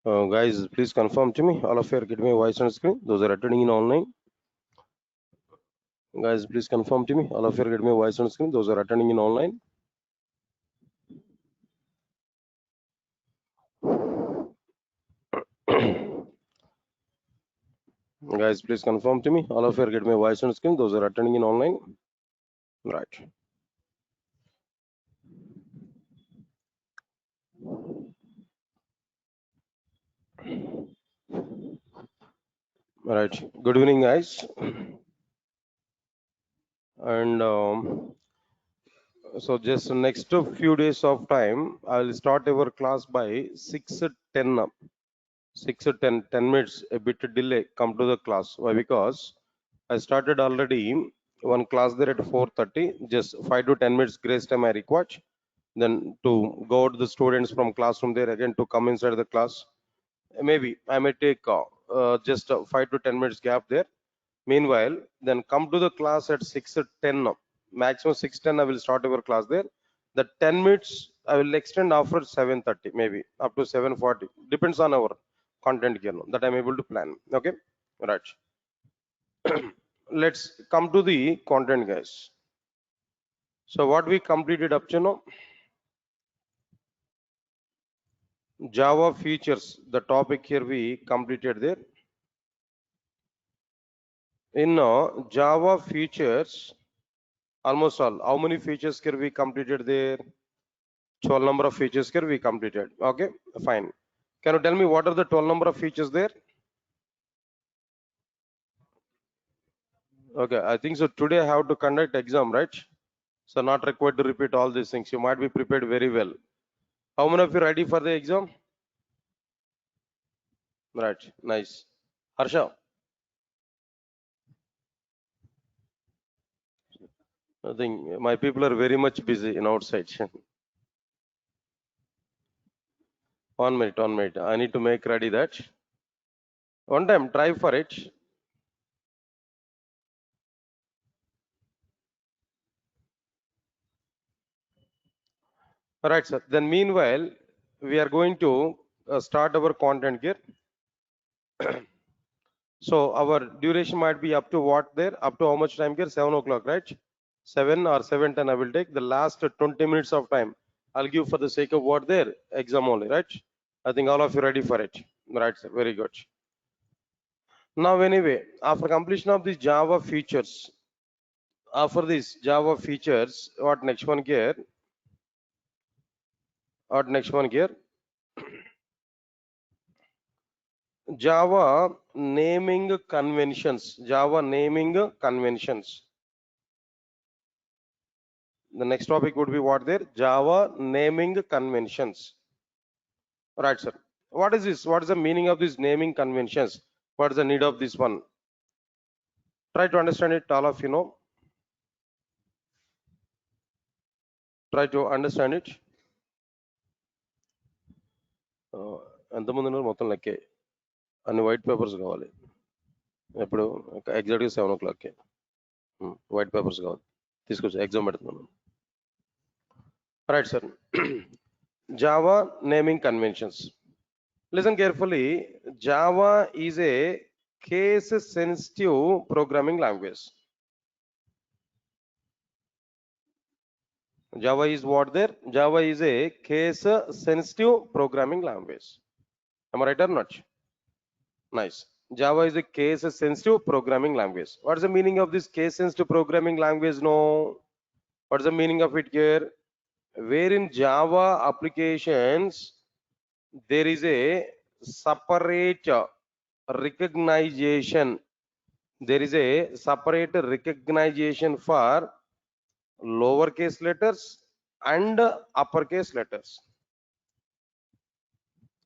Guys, please confirm to me. All of you are getting my voice on screen. Those are attending in online. Guys, please confirm to me. All of you are getting my voice on screen. Those are attending in online. Guys, please confirm to me. All of you are getting my voice on screen. Those are attending in online. Right. Right. Good evening, guys. And so just next few days of time, I'll start our class by 6:10. 6 or 10 minutes a bit delay come to the class. Why? Because I started already one class there at 4:30. Just 5 to 10 minutes grace time I require. Then to go to the students from classroom there again to come inside the class. Maybe I may take just 5 to 10 minutes gap there. Meanwhile, then come to the class at 6:10. Maximum 6:10 I will start our class there. The 10 minutes I will extend after 7:30, maybe up to 7:40. Depends on our content here now, that I'm able to plan. Okay, right. Let's come to the content, guys. So what we completed up to now, Java features. The topic here we completed there. In Java features, almost all. How many features can we completed there? 12 number of features here we completed. Okay, fine. Can you tell me what are the 12 number of features there? Okay, I think so. Today I have to conduct exam, right? So not required to repeat all these things. You might be prepared very well. How many of you ready for the exam? Right, nice. Harsha, I think my people are very much busy in outside. 1 minute, 1 minute. I need to make ready that. One time, try for it. All right, sir. Then meanwhile, we are going to start our content here. So our duration might be up to what there? Up to how much time here? 7 o'clock, right? 7 or 7:10 I will take. The last 20 minutes of time I'll give for the sake of what there? Exam only, right? I think all of you ready for it. Right, sir. Very good. Now anyway, after completion of these Java features, after these Java features, what next one here? What next one here? Java naming conventions. Java naming conventions. The next topic would be what there? Java naming conventions. Right, sir. What is this? What is the meaning of these naming conventions? What is the need of this one? Try to understand it, all of you know. Try to understand it. ఎంతమంది ఉన్నారు మొత్తం లెక్కే అన్ని white papers కావాలి ఎప్పుడు ఎగ్జాక్ట్గా 7 o'clock white papers కావాలి తీసుకొచ్చి ఎగ్జామ్ పెడుతున్నాను right sir Java naming conventions listen carefully. Java is a case sensitive programming language. Java is what there? Java is a case sensitive programming language. Am I right or not? Nice. Java is a case sensitive programming language. What is the meaning of this case sensitive programming language? No. What is the meaning of it here? Where in Java applications there is a separate recognition. There is a separate recognition for lowercase letters and uppercase letters.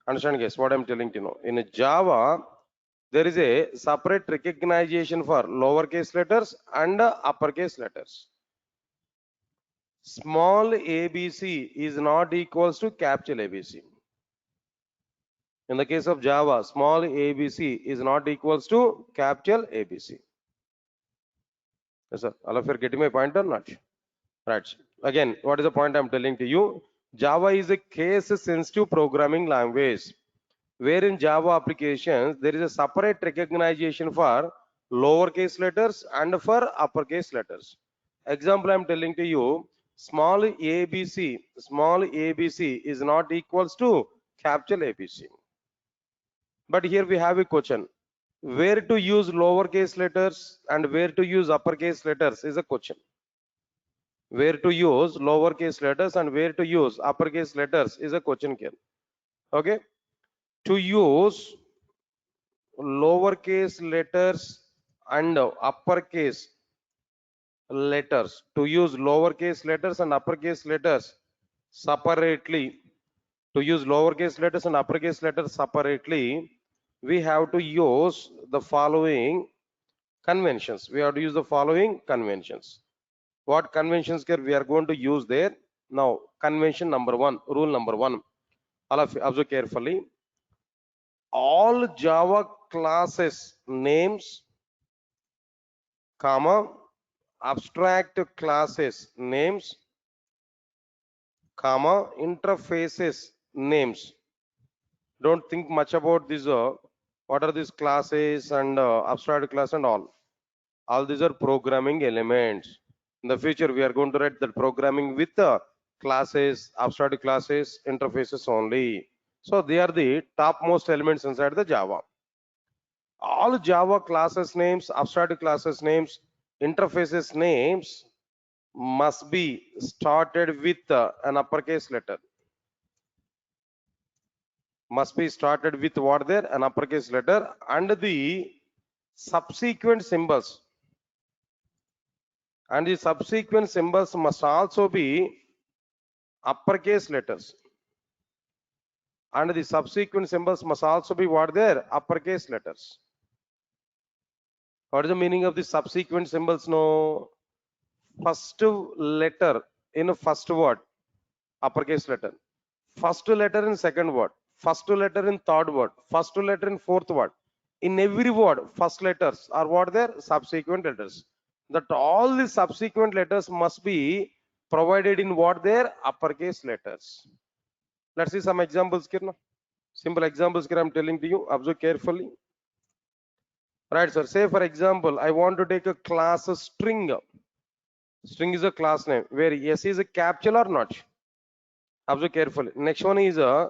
Understand, guys, what I'm telling you now? In Java, there is a separate recognition for lowercase letters and uppercase letters. Small abc is not equals to capital ABC. In the case of Java, small abc is not equals to capital ABC. Yes, sir. All of you are getting my point or not? Right. Again, what is the point I'm telling to you? Java is a case sensitive programming language. Where in Java applications there is a separate recognition for lowercase letters and for uppercase letters. Example I'm telling to you, small ABC is not equals to capital ABC. But here we have a question. Where to use lowercase letters and where to use uppercase letters is a question. Where to use lowercase letters and where to use uppercase letters is a question here. Okay. To use lowercase letters and uppercase letters, to use lowercase letters and uppercase letters separately, to use lowercase letters and uppercase letters separately, we have to use the following conventions. We have to use the following conventions. What conventions here we are going to use there? Now, convention number one, rule number one. All of you observe carefully. All Java classes names, comma, abstract classes names, comma, interfaces names. Don't think much about this. What are these classes and abstract class and all these are programming elements. In the future we are going to write the programming with classes, abstract classes, interfaces only. So they are the topmost elements inside the Java. All Java classes names, abstract classes names, interfaces names must be started with an uppercase letter. Must be started with what there? An uppercase letter, and the subsequent symbols. And the subsequent symbols must also be uppercase letters. And the subsequent symbols must also be what there? Uppercase letters. What is the meaning of the subsequent symbols? No. First letter in a first word, uppercase letter. First letter in second word. First letter in third word. First letter in fourth word. In every word, first letters are what there? Subsequent letters. That all the subsequent letters must be provided in what there? Uppercase letters. Let's see some examples here now. Simple examples here I'm telling to you. Observe carefully. Right, sir. Say for example, I want to take a class string. String is a class name where S is a capital or not. Observe carefully. Next one is a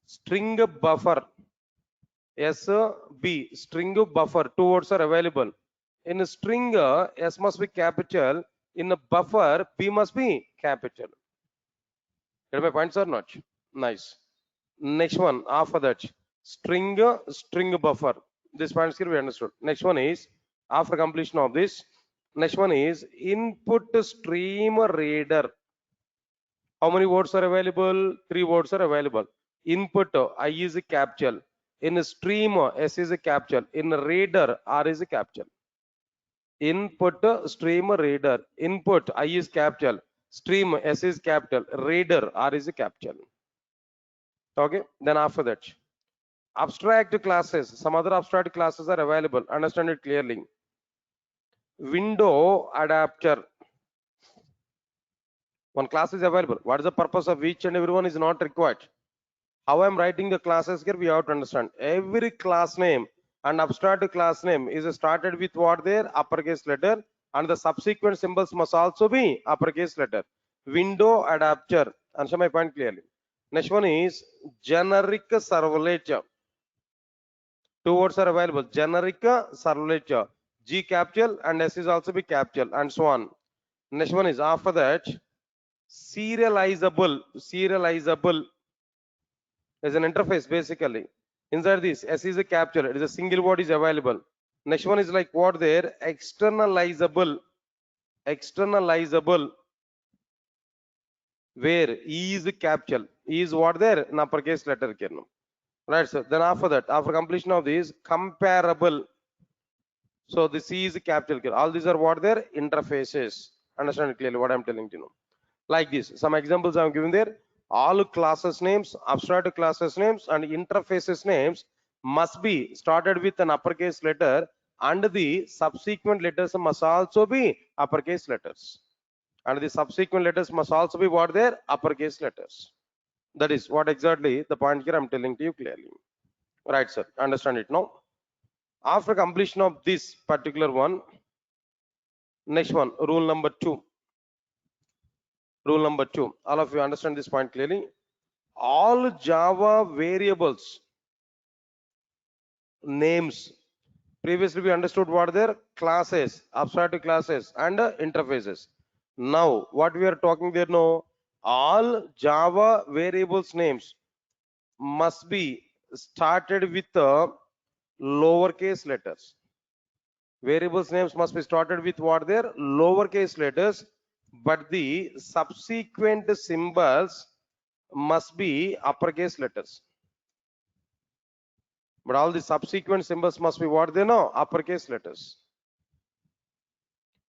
string buffer. S B string buffer. Two words are available. In a string, S must be capital. In a buffer, B must be capital. Get my points or not? Nice. Next one, after that, string buffer. This points here we understood. Next one is after completion of this. Next one is input stream reader. How many words are available? 3 words are available. Input I is a capital. In a stream S is a capital. In a reader R is a capital. Input stream reader. Input I is capital. Stream S is capital. Reader R is a capital. Okay. Then after that, abstract classes. Some other abstract classes are available. Understand it clearly. Window adapter. One class is available. What is the purpose of each and every one is not required. How I'm writing the classes here, we have to understand. Every class name and abstract class name is started with what there? Uppercase letter, and the subsequent symbols must also be uppercase letter. Window adapter. Answer my point clearly. Next one is generic servlet. Two words are available. Generic servlet. G capital and S is also be capital, and so on. Next one is after that serializable. Serializable is an interface basically. Inside this, S is a capital. It is a single word is available. Next one is like what there? Externalizable. Externalizable. Where E is a capital. E is what there? An uppercase letter. Right, sir. Then after that, after completion of this, comparable. So the C is a capital. All these are what there? Interfaces. Understand clearly what I'm telling you. Like this. Some examples I'm giving there. All classes names, abstract classes names, and interfaces names must be started with an uppercase letter, and the subsequent letters must also be uppercase letters. And the subsequent letters must also be what there? Uppercase letters. That is what exactly the point here I'm telling to you clearly. Right, sir. Understand it now. After completion of this particular one, next one, rule number two. Rule number two. All of you understand this point clearly? All Java variables names. Previously, we understood what their classes, abstract classes, and interfaces. Now, what we are talking there now, all Java variables names must be started with lowercase letters. Variables names must be started with what their lowercase letters, but the subsequent symbols must be uppercase letters. But all the subsequent symbols must be what they know, uppercase letters.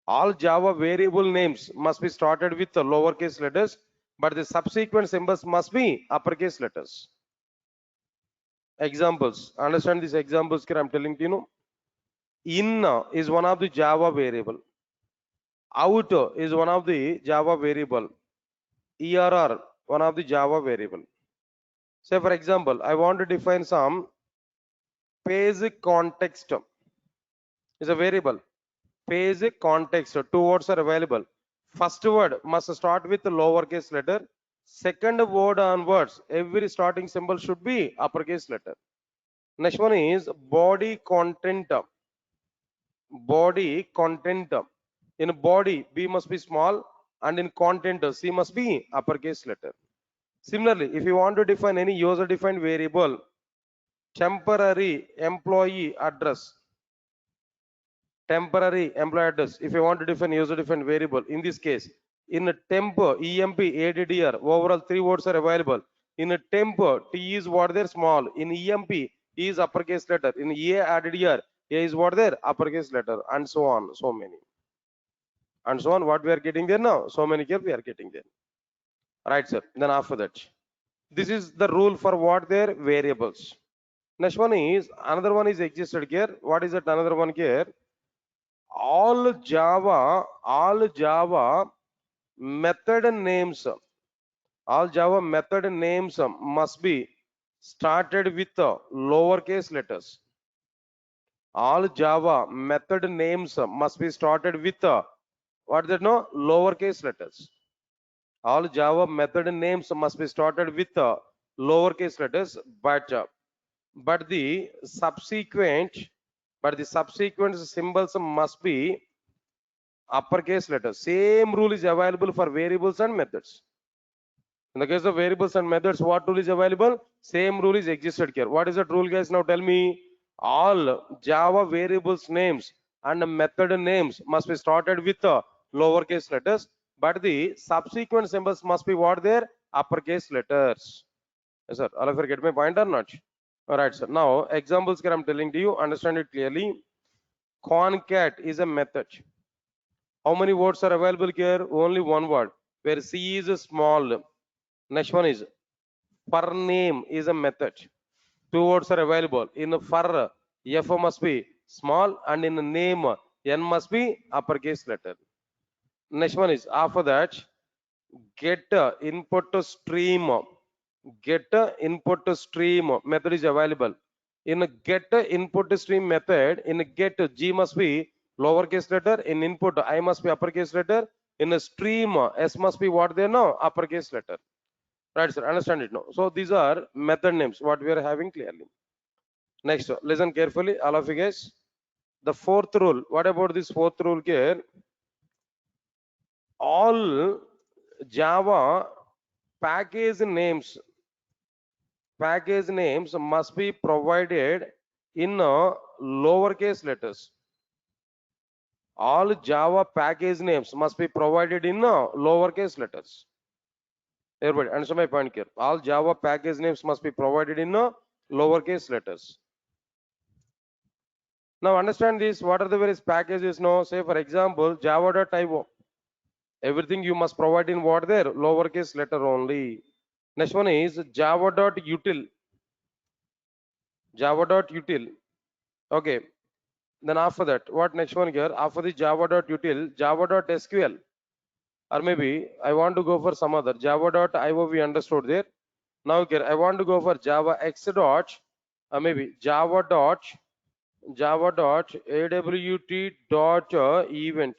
All Java variable names must be started with the lowercase letters, but the subsequent symbols must be uppercase letters. Examples. Understand these examples here I'm telling to you. Know. In is one of the Java variable. Out is one of the Java variable. ERR, one of the Java variable. Say for example, I want to define some page context is a variable. Page context, two words are available. First word must start with lowercase letter. Second word onwards, every starting symbol should be uppercase letter. Next one is body content. Body content. In body, B must be small, and in content, C must be uppercase letter. Similarly, if you want to define any user-defined variable, temporary employee address, temporary employee address, if you want to define user-defined variable, in this case, in a temp, EMP, ADDR, overall three words are available. In a temp, T is what there small. In EMP, E is uppercase letter. In ADDR, A is what there uppercase letter, and so on, so many. And so on, what we are getting there now? So many here we are getting there. Right, sir. Then after that, this is the rule for what their variables. Next one is another one is existed here. What is that another one here? All Java method names, all Java method names must be started with lowercase letters. All Java method names must be started with what is that no lowercase letters. All Java method names must be started with lowercase letters, but the subsequent symbols must be uppercase letters. Same rule is available for variables and methods. In the case of variables and methods, what rule is available? Same rule is existed here. What is that rule, guys? Now tell me. All Java variables names and method names must be started with lowercase letters, but the subsequent symbols must be what there? Uppercase letters. Yes, sir. All of you get my point or not? All right, sir. Now examples here I'm telling to you. Understand it clearly. Concat is a method. How many words are available here? Only one word. Where C is small. Next one is per name is a method. Two words are available. In for, F must be small, and in name, N must be uppercase letter. Next one is after that, get input stream. Get input stream method is available. In get input stream method, in get G must be lowercase letter. In input, I must be uppercase letter. In a stream, S must be what they know, uppercase letter. Right, sir. Understand it now. So these are method names, what we are having clearly. Next, listen carefully, all of you guys. The fourth rule. What about this fourth rule here? All Java package names must be provided in lowercase letters. All Java package names must be provided in lowercase letters. Everybody, understand my point here. All Java package names must be provided in lowercase letters. Now understand this. What are the various packages now? Say for example, java.io. Everything you must provide in what there? Lowercase letter only. Next one is java.util. Java.util. Okay. Then after that, what next one here? After the java.util, java.sql. Or maybe I want to go for some other java.io we understood there. Now here I want to go for java x dot maybe Java dot awt dot event.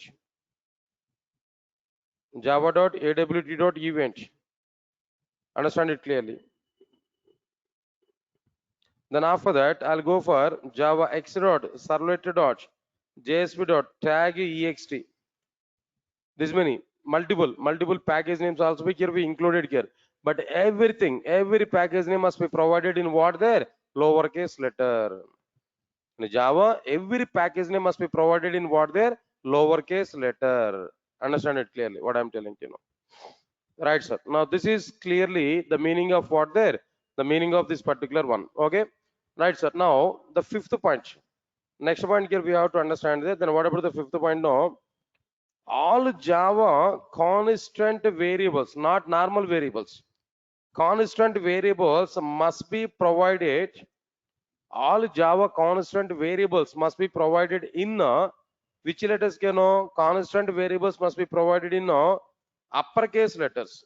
Java dot awt dot event. Understand it clearly. Then after that, I'll go for Java X dot servlet dot JSP dot tag ext. This many multiple package names also be here be included here. But every package name must be provided in what there lowercase letter. In Java, every package name must be provided in what there lowercase letter. Understand it clearly? What I'm telling you now. Right, sir. Now this is clearly the meaning of what there, the meaning of this particular one. Okay, right, sir. Now the fifth point. Next point here we have to understand that. Then what about the fifth point now? All Java constant variables, not normal variables. Constant variables must be provided. All Java constant variables must be provided in which letters can know? Constant variables must be provided in uppercase letters.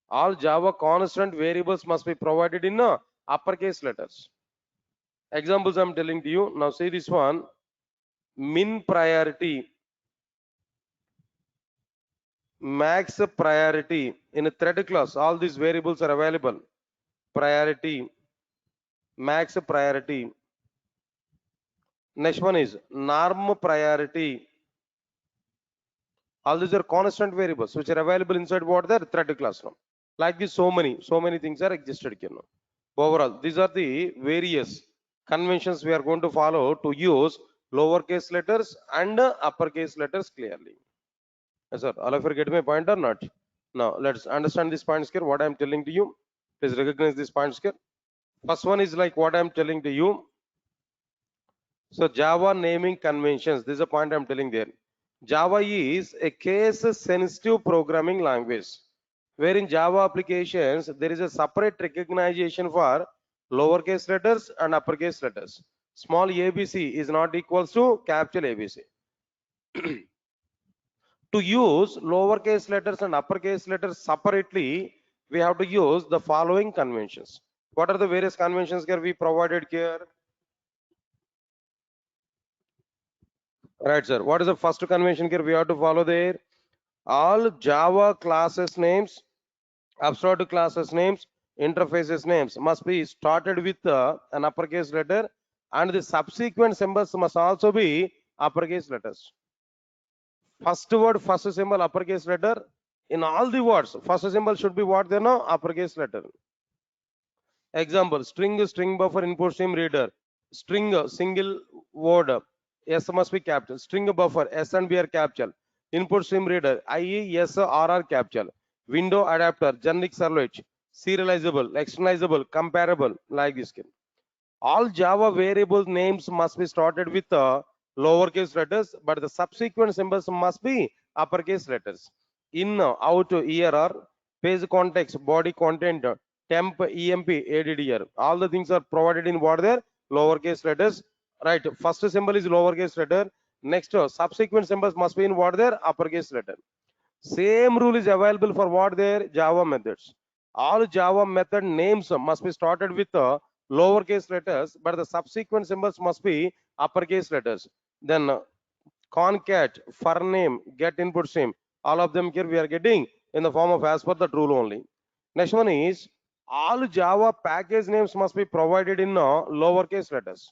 All Java constant variables must be provided in uppercase letters. Examples I'm telling to you. Now see this one. Min priority, max priority. In a thread class, all these variables are available. Priority, max priority. Next one is norm priority. All these are constant variables which are available inside what the thread class now. Like this, so many things are existed here now. Overall, these are the various conventions we are going to follow to use lowercase letters and uppercase letters clearly. Yes, sir. All of you get my point or not? Now, let's understand these points here. What I am telling to you, please recognize these points here. First one is like what I am telling to you. So, Java naming conventions. This is a point I am telling there. Java is a case-sensitive programming language, where in Java applications there is a separate recognition for lowercase letters and uppercase letters. Small ABC is not equals to capital ABC. To use lowercase letters and uppercase letters separately, we have to use the following conventions. What are the various conventions here we provided here? Right, sir. What is the first convention here we have to follow there? All Java classes names, abstract classes names, interfaces names must be started with an uppercase letter, and the subsequent symbols must also be uppercase letters. First word, first symbol, uppercase letter. In all the words, first symbol should be what they know, uppercase letter. Example, string buffer input stream reader. String single word, S must be capital. String buffer, S and B are capital. Input stream reader, IE, S, R are capital. Window adapter, generic servlet, serializable, externalizable, comparable, like this. All Java variable names must be started with lowercase letters, but the subsequent symbols must be uppercase letters. In, out, ERR, page context, body content, temp, EMP, ADDR. All the things are provided in what there? Lowercase letters. Right. First symbol is lowercase letter. Next, subsequent symbols must be in what there? Uppercase letter. Same rule is available for what there? Java methods. All Java method names must be started with lowercase letters, but the subsequent symbols must be uppercase letters. Then concat, for name, get input stream, all of them here we are getting in the form of as per the rule only. Next one is all Java package names must be provided in lowercase letters.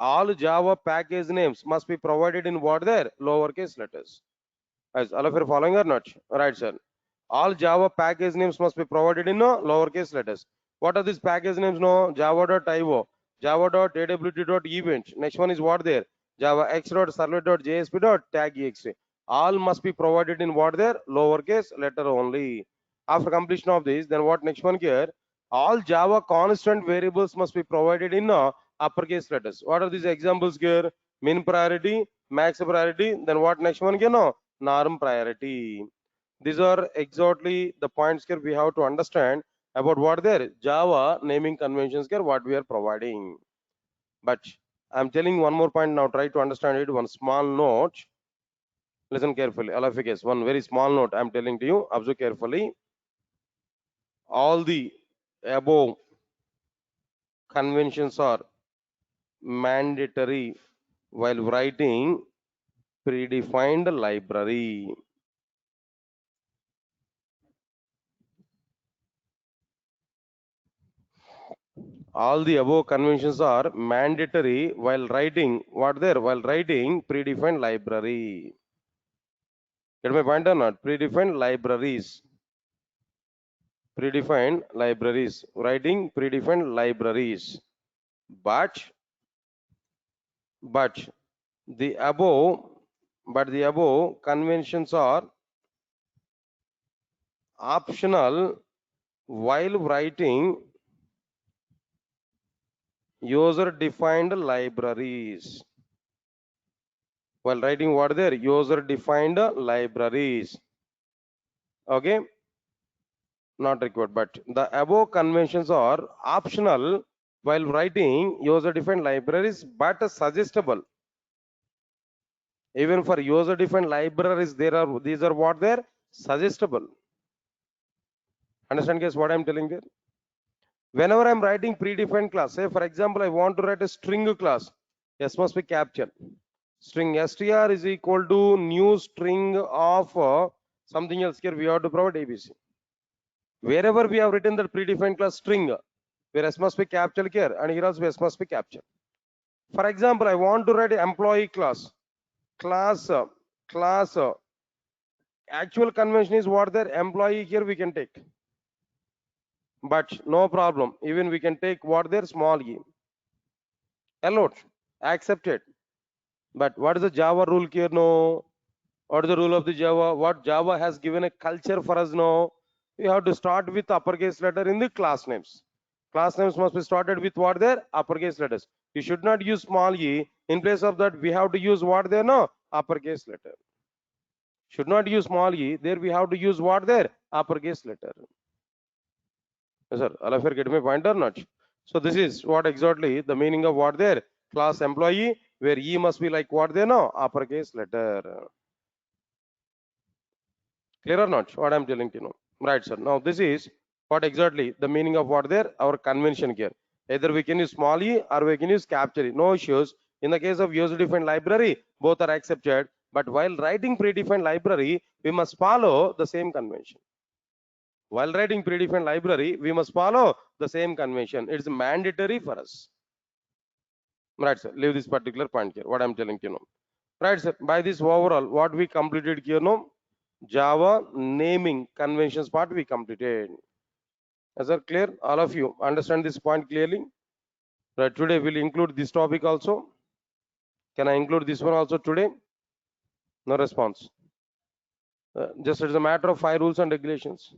All Java package names must be provided in what there? Lowercase letters. As all of you are following or not? Right, sir. All Java package names must be provided in lowercase letters. What are these package names? No, java.io, java.awt.event. Next one is what there? Java x.servlet.jsp.tag.exe. All must be provided in what there? Lowercase letter only. After completion of this, then what next one here? All Java constant variables must be provided in uppercase letters. What are these examples here? Min priority, max priority. Then what next one here? No, norm priority. These are exactly the points here we have to understand about what their Java naming conventions here, what we are providing. But I'm telling one more point now, try to understand it. One small note. Listen carefully. All of you guys, one very small note I'm telling to you. Observe carefully. All the above conventions are mandatory while writing predefined library. All the above conventions are mandatory while writing what there? While writing predefined library. Get my point or not? Predefined libraries. Predefined libraries. Writing predefined libraries. But but the above the above conventions are optional while writing user defined libraries. While writing what there? User defined libraries. Okay, not required, but the above conventions are optional while writing user defined libraries but suggestible. Even for user defined libraries, these are what they're suggestible. Understand guys what I'm telling there? Whenever I'm writing predefined class, say for example I want to write a string class, s must be captured. String str is equal to new string of something else. Here we have to provide abc. Wherever we have written that predefined class string, where s must be captured here, and here also s must be captured. For example, I want to write employee class. Class actual convention is what their employee here we can take, but no problem. Even we can take what their small e. Allowed, accepted. But what is the Java rule here? No. What is the rule of the Java? What Java has given a culture for us? No. We have to start with uppercase letter in the class names. Class names must be started with what their uppercase letters. You should not use small e. In place of that, we have to use what there? No, uppercase letter. Should not use small e. There we have to use what there? Uppercase letter. Yes, sir. All of you get my point or not? So this is what exactly the meaning of what there? Class employee, where e must be like what there? No, uppercase letter. Clear or not? What I'm telling you know. Right, sir. Now this is what exactly the meaning of what there? Our convention here. Either we can use small e or we can use capture e. No issues. In the case of user-defined library, both are accepted. But while writing predefined library, we must follow the same convention. While writing predefined library, we must follow the same convention. It's mandatory for us. Right, sir. Leave this particular point here. What I'm telling you know. Right, sir. By this overall, what we completed here, no? Java naming conventions part we completed. Is that clear? All of you understand this point clearly? Right, today we'll include this topic also. Can I include this one also today? No response. Just it's a matter of 5 rules and regulations.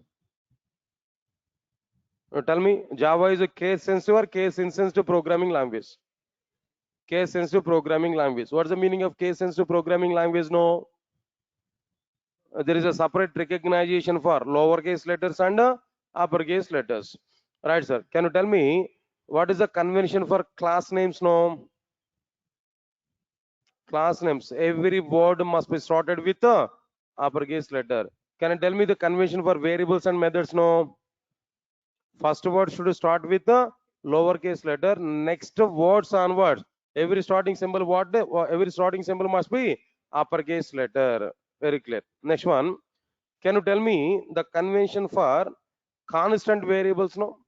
Tell me, Java is a case sensitive or case insensitive programming language? Case sensitive programming language. What's the meaning of case sensitive programming language? No. There is a separate recognition for lowercase letters and uppercase letters. Right, sir. Can you tell me what is the convention for class names? No. Class names. Every word must be started with a uppercase letter. Can you tell me the convention for variables and methods? No. First word should start with a lowercase letter. Next words onwards. Every starting symbol every starting symbol must be uppercase letter. Very clear. Next one. Can you tell me the convention for constant variables? No.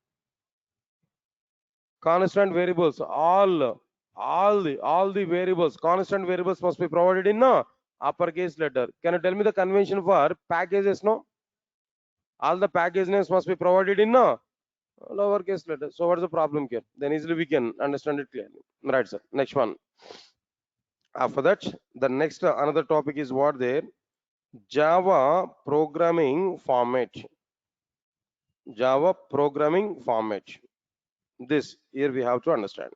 Constant variables. All the variables. Constant variables must be provided in no uppercase letter. Can you tell me the convention for packages? No. All the package names must be provided in no lowercase letter. So what's the problem here? Then easily we can understand it clearly. Right, sir. Next one. After that, the next another topic is what there? Java programming format. Java programming format. This here we have to understand.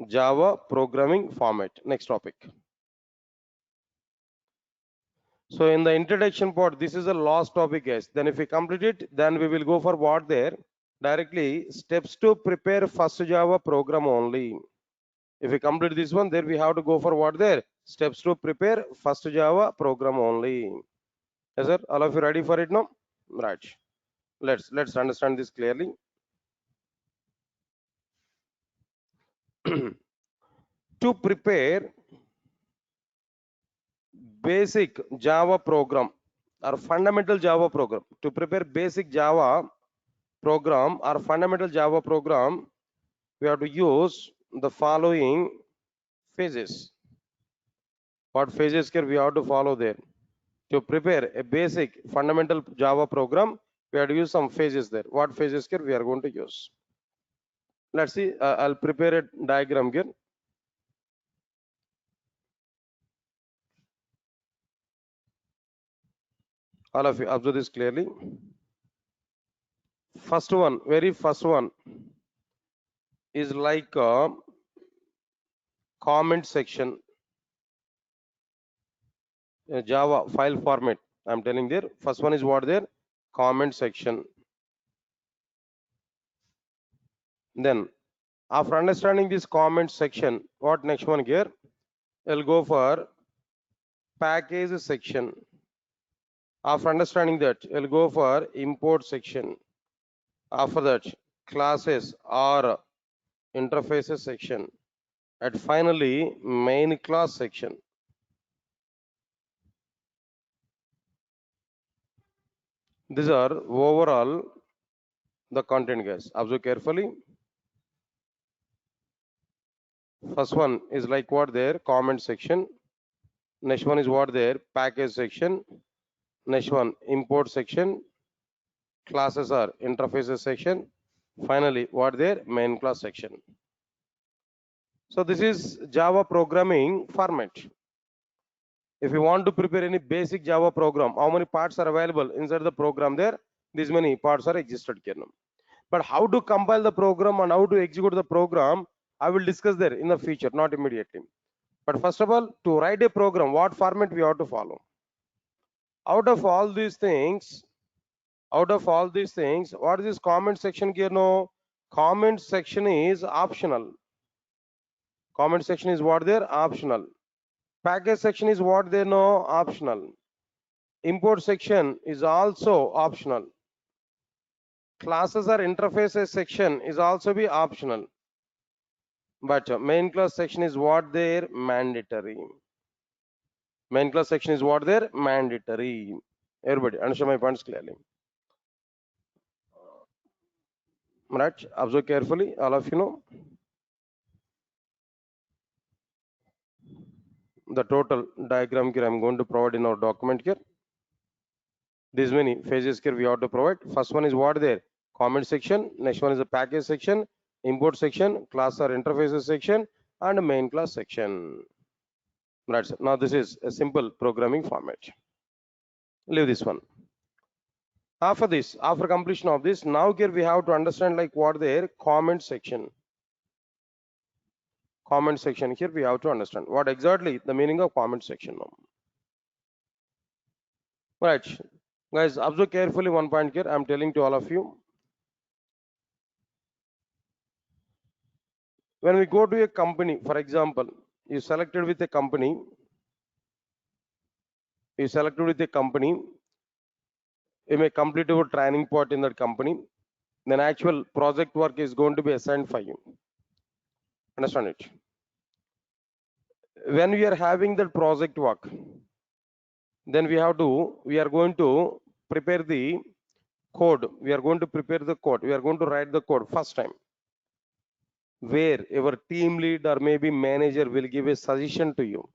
Java programming format. Next topic. So in the introduction part, this is the last topic, guys. Then if we complete it, then we will go for what there? Directly steps to prepare first Java program only. If we complete this one, then we have to go for what there? Steps to prepare first Java program only. Yes, sir. All of you ready for it now? Right. Let's understand this clearly. To prepare basic Java program or fundamental Java program, to prepare basic Java program or fundamental Java program, we have to use the following phases. What phases here we have to follow there? To prepare a basic fundamental Java program, we have to use some phases there. What phases here we are going to use? Let's see. I'll prepare a diagram here. All of you observe this clearly. First one, very first one is like a comment section, Java file format. I'm telling there. First one is what there? Comment section. Then, after understanding this comment section, what next one here? I'll go for package section. After understanding that, I'll go for import section. After that, classes or interfaces section. And finally, main class section. These are overall the content, guys. Observe carefully. First one is like what there? Comment section. Next one is what there? Package section. Next one, import section. Classes are interfaces section. Finally, what there? Main class section. So this is Java programming format. If you want to prepare any basic Java program, how many parts are available inside the program there? These many parts are existed here. But how to compile the program and how to execute the program, I will discuss there in the future, not immediately. But first of all, to write a program, what format we have to follow? Out of all these things, what is this comment section here? No, comment section is optional. Comment section is what there? Optional. Package section is what there? No, optional. Import section is also optional. Classes or interfaces section is also be optional. But main class section is what there? Mandatory. Main class section is what there? Mandatory. Everybody understand my points clearly? Right? Observe carefully, all of you know. The total diagram here I'm going to provide in our document here. These many phases here we have to provide. First one is what there? Comment section. Next one is the package section, import section, class or interfaces section, and main class section. Right. Now this is a simple programming format. Leave this one. After this, after completion of this, now here we have to understand like what their comment section. Comment section here we have to understand what exactly the meaning of comment section now. Right, guys, observe carefully one point here. I'm telling to all of you. When we go to a company, for example, you selected with a company, you may complete your training part in that company, then actual project work is going to be assigned for you. Understand it? When we are having that project work, then we are going to prepare the code. We are going to prepare the code. We are going to write the code first time, where your team lead or maybe manager will give a suggestion to you.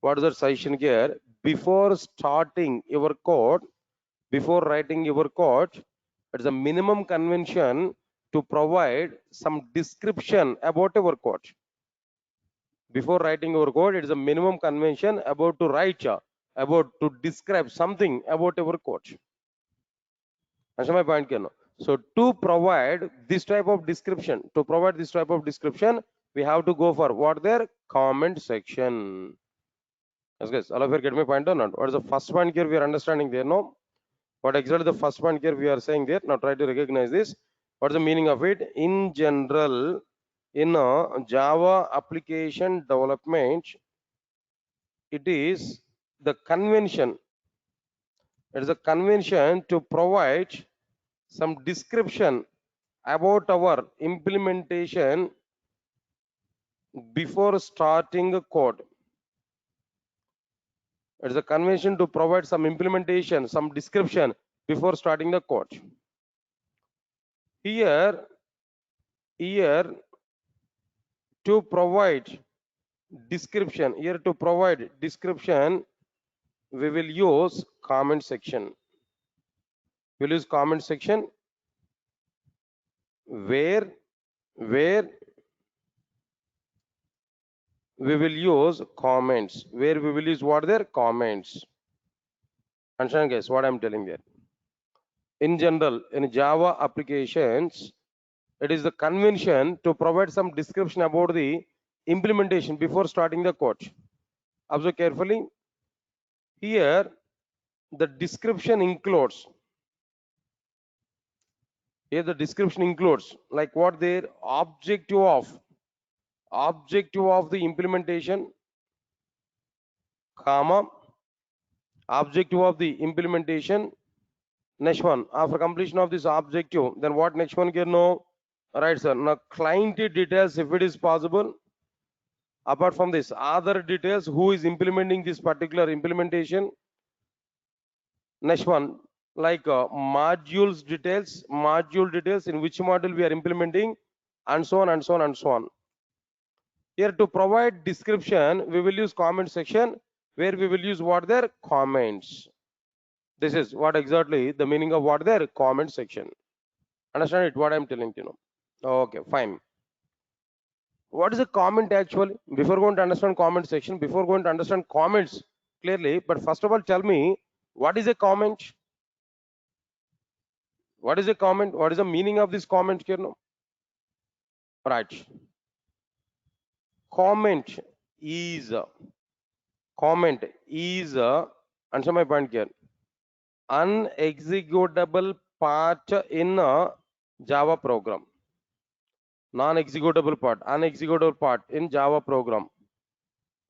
What is the suggestion here? Before starting your code, before writing your code, it's a minimum convention to provide some description about your code. Before writing your code, it is a minimum convention about to write, about to describe something about your code. That's my point. So to provide this type of description, we have to go for what their comment section. Yes, guys, all of you get my point or not? What is the first point here we are understanding there? No, what exactly the first point here we are saying there? Now try to recognize this. What is the meaning of it? In general, in a Java application development, it is the convention. It is a convention to provide some description about our implementation before starting a code. It's a convention to provide some implementation, some description before starting the code. Here to provide description, we will use comment section. We'll use comment section where we will use comments. Where we will use what their comments. Understand guys what I'm telling there? In general, in Java applications, it is the convention to provide some description about the implementation before starting the code. Observe carefully. Here, the description includes. Here, the description includes like what their objective of the implementation, comma, objective of the implementation. Next one, after completion of this objective, then what next one can know? Right, sir. Now, client details if it is possible. Apart from this, other details, who is implementing this particular implementation. Next one, like module details in which module we are implementing, and so on and so on and so on. Here to provide description, we will use comment section where we will use what their comments. This is what exactly the meaning of what their comment section. Understand it? What I'm telling you. Okay, fine. What is a comment actually? Before going to understand comment section, before going to understand comments clearly, but first of all, tell me what is a comment? What is a comment? What is the meaning of this comment here? No? Right. Comment is answer my point here. Unexecutable part in a Java program. Non-executable part, unexecutable part in Java program.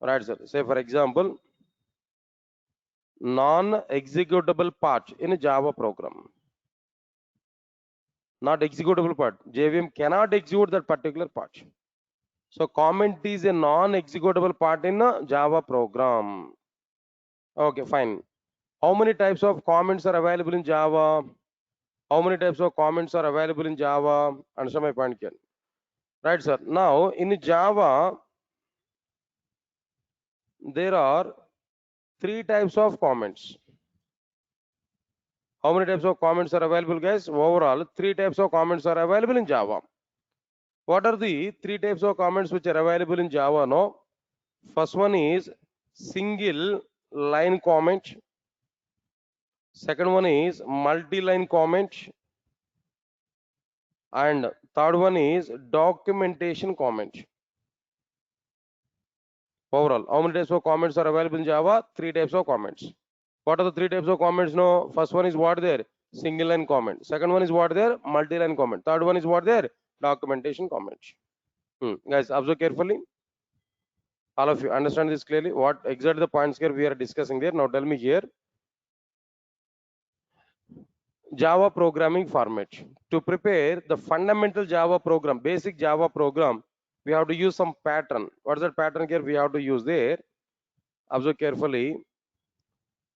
Right, sir. Say for example, non-executable part in a Java program. Not executable part. JVM cannot execute that particular part. So comment is a non-executable part in a Java program. Okay, fine. How many types of comments are available in Java? How many types of comments are available in Java? Answer my point here. Right, sir. Now in Java, there are 3 types of comments. How many types of comments are available, guys? Overall, 3 types of comments are available in Java. What are the 3 types of comments which are available in Java? No. First one is single line comment. Second one is multi-line comment. And third one is documentation comment. Overall, how many types of comments are available in Java? 3 types of comments. What are the 3 types of comments? No. First one is what there? Single line comment. Second one is what there? Multi-line comment. Third one is what there? Documentation comment. Guys, observe carefully. All of you understand this clearly. What exactly the points here we are discussing there? Now tell me here. Java programming format. To prepare the fundamental Java program, basic Java program, we have to use some pattern. What is that pattern here? We have to use there. Observe carefully.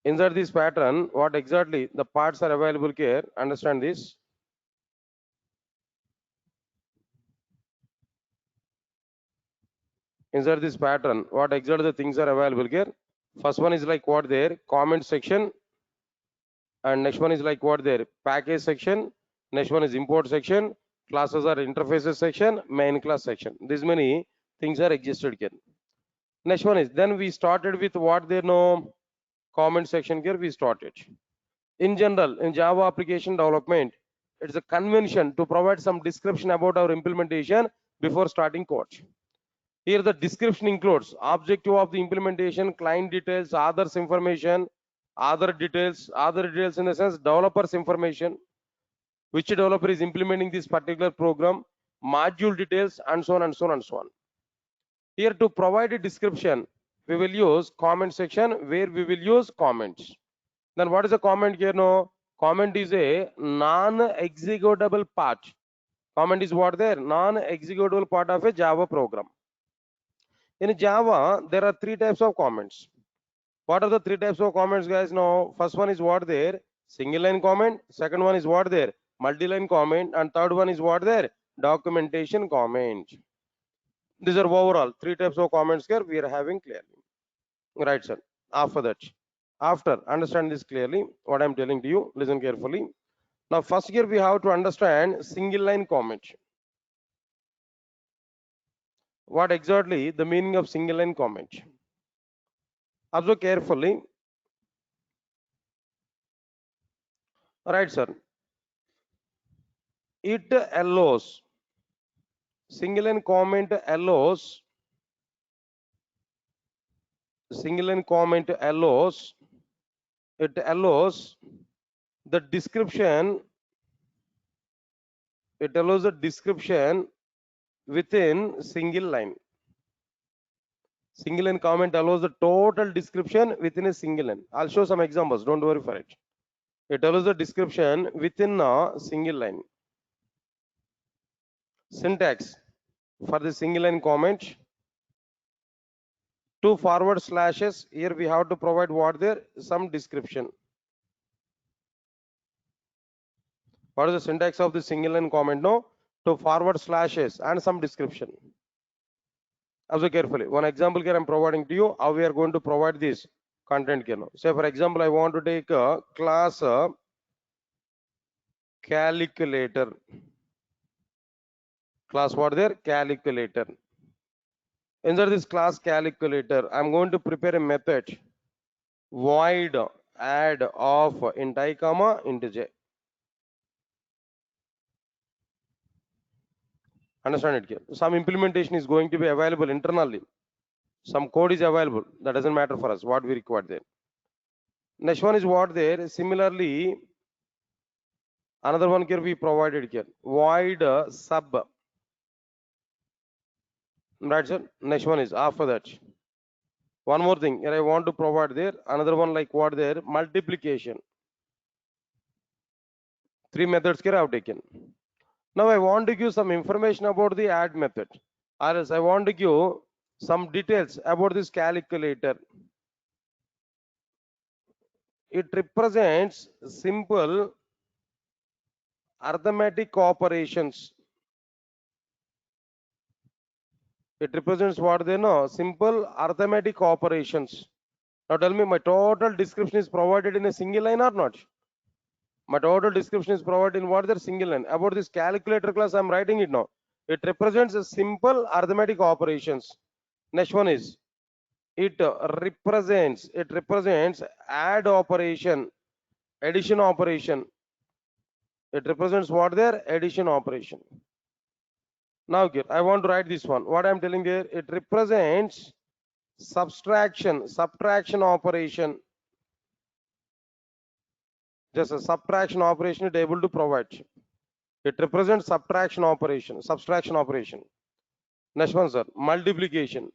Inside this pattern, what exactly the parts are available here? Understand this. Inside this pattern, what exactly the things are available here? First one is like what there? Comment section. And next one is like what there? Package section. Next one is import section. Classes are interfaces section. Main class section. These many things are existed here. Next one is then we started with what they know comment section here we started. In general, in Java application development, it's a convention to provide some description about our implementation before starting code. Here the description includes objective of the implementation, client details, others information, other details in the sense developers information, which developer is implementing this particular program, module details, and so on and so on and so on. Here to provide a description, we will use comment section where we will use comments. Then what is a comment here? No, comment is a non-executable part. Comment is what there? Non-executable part of a Java program. In Java, there are three types of comments. What are the three types of comments, guys? Now, first one is what there? Single line comment. Second one is what there? Multi-line comment. And third one is what there? Documentation comment. These are overall three types of comments here we are having clearly. Right, sir. After understand this clearly, what I'm telling to you, listen carefully. Now, first here we have to understand single line comment. What exactly the meaning of single line comment? Observe carefully. Right, sir. It allows, single line comment allows, single line comment allows, it allows the description, it allows the description within single line. Single line comment allows the total description within a single line. I'll show some examples, don't worry for it. It allows the description within a single line. Syntax for the single line comment. Two forward slashes. Here we have to provide what there? Some description. What is the syntax of the single line comment? No, two forward slashes and some description. Observe carefully. One example here I'm providing to you how we are going to provide this content here. Say for example, I want to take a class calculator. Class what there? Calculator. Inside this class calculator, I'm going to prepare a method void add of int I comma int j. Understand it here. Some implementation is going to be available internally. Some code is available. That doesn't matter for us. What we require there. Next one is what there. Similarly, another one here we provided here. Void sub. Right, sir. Next one is after that. One more thing here I want to provide there. Another one like what there? Multiplication. Three methods here I have taken. Now I want to give some information about the add method. Or else I want to give some details about this calculator. It represents simple arithmetic operations. It represents what they know? Simple arithmetic operations. Now tell me, my total description is provided in a single line or not? My total description is provided in what their single line. About this calculator class, I'm writing it now. It represents a simple arithmetic operations. Next one is it represents add operation, addition operation. It represents what their addition operation. Now here I want to write this one. What I'm telling here, it represents subtraction operation. Just a subtraction operation it able to provide. It represents subtraction operation, subtraction operation. Next one, sir, multiplication.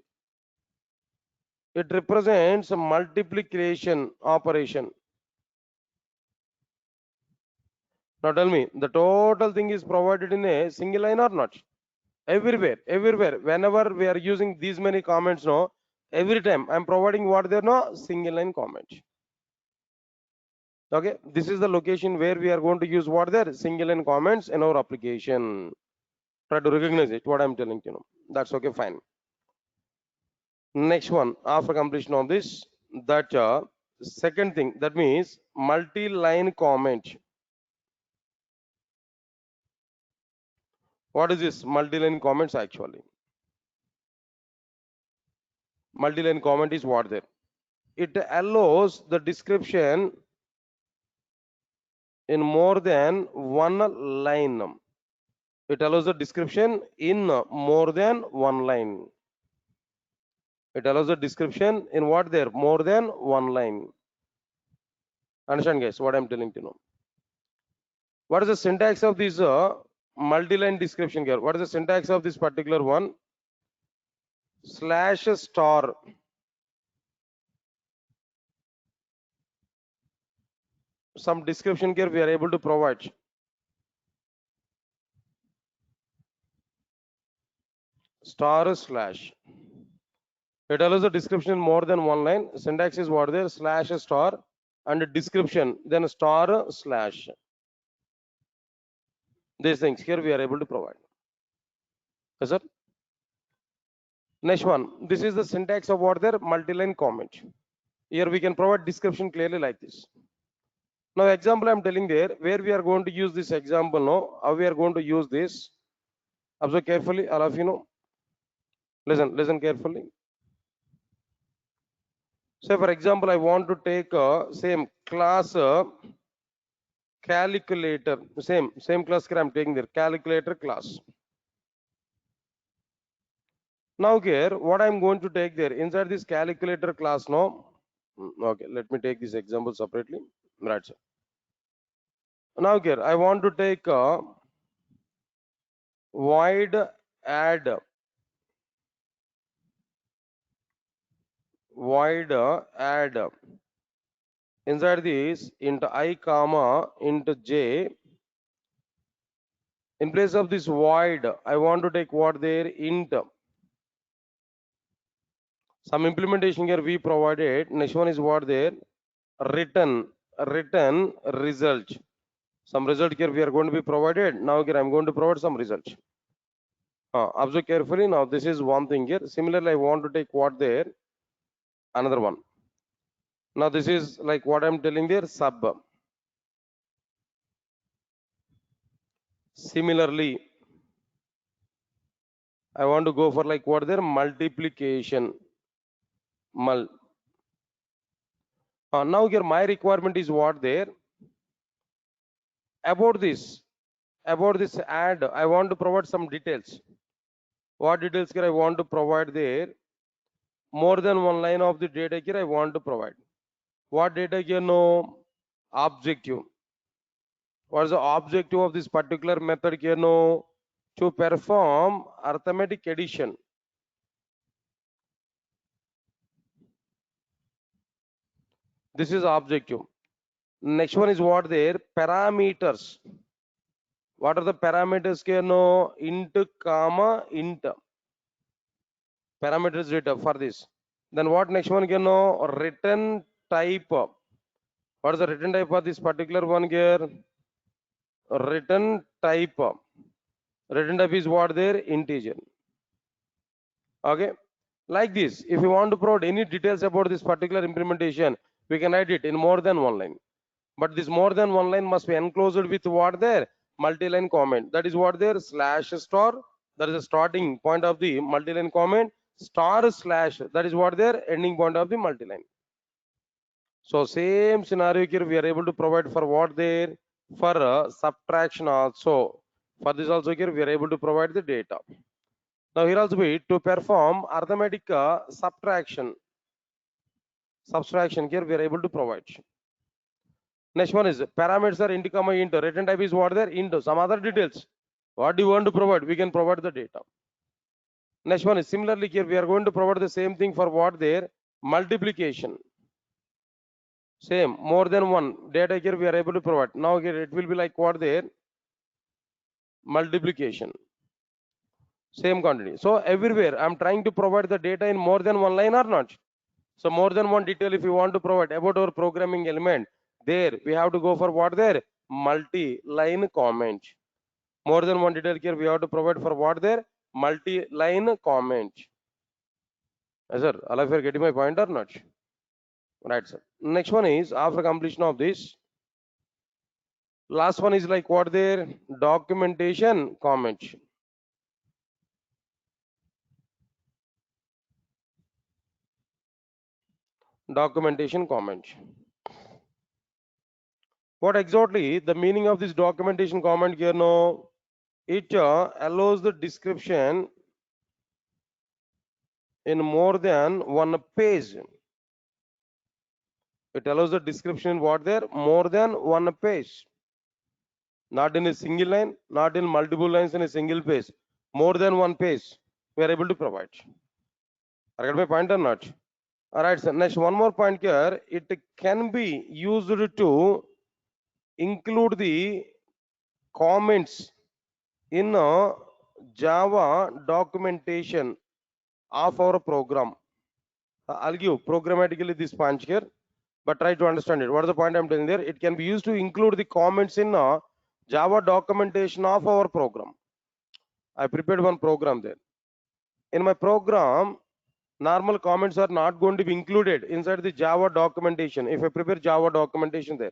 It represents multiplication operation. Now tell me, the total thing is provided in a single line or not? Everywhere, whenever we are using these many comments, no, every time I'm providing what there, no, single line comment. Okay, this is the location where we are going to use what there, single line comments in our application. Try to recognize it, what I'm telling you. That's okay, fine. Next one, after completion of this, that second thing, that means multi-line comment. What is this multi-line comments actually? Multi-line comment is what there? It allows the description in more than one line. It allows the description in more than one line. It allows the description in what there? More than one line. Understand, guys, what I'm telling you? What is the syntax of this multi-line description here? What is the syntax of this particular one? Slash star. Some description here we are able to provide. Star slash. It allows the description in more than one line. Syntax is what there, slash star and description, then star slash. These things here we are able to provide. Yes, sir. Next one. This is the syntax of what there, multi-line comment. Here we can provide description clearly like this. Now example I'm telling there, where we are going to use this example now, how we are going to use this. Observe carefully, all of you know. Listen carefully. Say for example, I want to take same class calculator, same class I'm taking there, calculator class. Now here, what I'm going to take there, inside this calculator class now, okay, let me take this example separately. Right, sir. Now here, I want to take void add, void add. Inside this, into I comma, into j, in place of this void, I want to take what there, int. Some implementation here we provided. Next one is what there, return result. Some result here we are going to be provided. Now here I'm going to provide some result. Observe carefully. Now this is one thing here. Similarly, I want to take what there, another one. Now this is like what I'm telling there, sub. Similarly, I want to go for like what there, multiplication. Now here my requirement is what there, about this add, I want to provide some details. What details here I want to provide there? More than one line of the data here I want to provide. What data here? No objective. What is the objective of this particular method here? No, to perform arithmetic addition. This is objective. Next one is what there? Parameters. What are the parameters here? No, int comma int. Parameters data for this. Then what next one here? No, return type. What is the return type for this particular one here? Return type. Return type is what there? Integer. Okay. Like this, if you want to provide any details about this particular implementation, we can write it in more than one line. But this more than one line must be enclosed with what there? Multi-line comment. That is what there? Slash star. That is the starting point of the multi-line comment. Star slash. That is what there? Ending point of the multi-line. So same scenario here we are able to provide for what there? For subtraction also. For this also here we are able to provide the data. Now here also be to perform arithmetic subtraction here we are able to provide. Next one is parameters are int comma int. Return type is what there? Int. Some other details. What do you want to provide? We can provide the data. Next one is similarly here we are going to provide the same thing for what there? Multiplication. Same, more than one data here we are able to provide. Now here it will be like what there? Multiplication. Same quantity. So everywhere I'm trying to provide the data in more than one line or not. So more than one detail if you want to provide about our programming element, there we have to go for what there? Multi-line comment. More than one detail here we have to provide for what there? Multi-line comment. Yes, sir. All of you are getting my point or not? Right, sir. Next one is after completion of this. Last one is like what there? Documentation comment. Documentation comment. What exactly the meaning of this documentation comment here? No, it allows the description in more than one page. It allows the description in what there? More than one page. Not in a single line, not in multiple lines in a single page. More than one page we are able to provide. I got my point or not? All right, so next one more point here. It can be used to include the comments in Java documentation of our program. I'll give programmatically this punch here, but try to understand it. What is the point I'm telling there? It can be used to include the comments in Java documentation of our program. I prepared one program there. In my program, normal comments are not going to be included inside the Java documentation. If I prepare Java documentation there,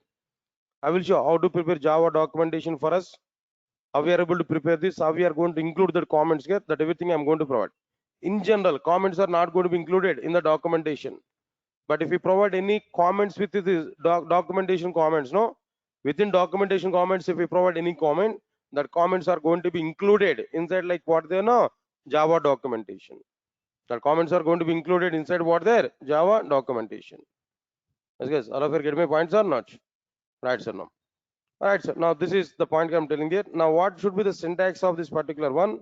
I will show how to prepare Java documentation for us, how we are able to prepare this, how we are going to include the comments here, that everything I'm going to provide. In general, comments are not going to be included in the documentation. But if we provide any comments with this documentation comments, no, within documentation comments, if we provide any comment, that comments are going to be included inside like what they know, Java documentation. That comments are going to be included inside what there, Java documentation. Yes, guys, all of you get my points or not? Right, sir, no. All right, sir. Now this is the point I'm telling you. Now what should be the syntax of this particular one?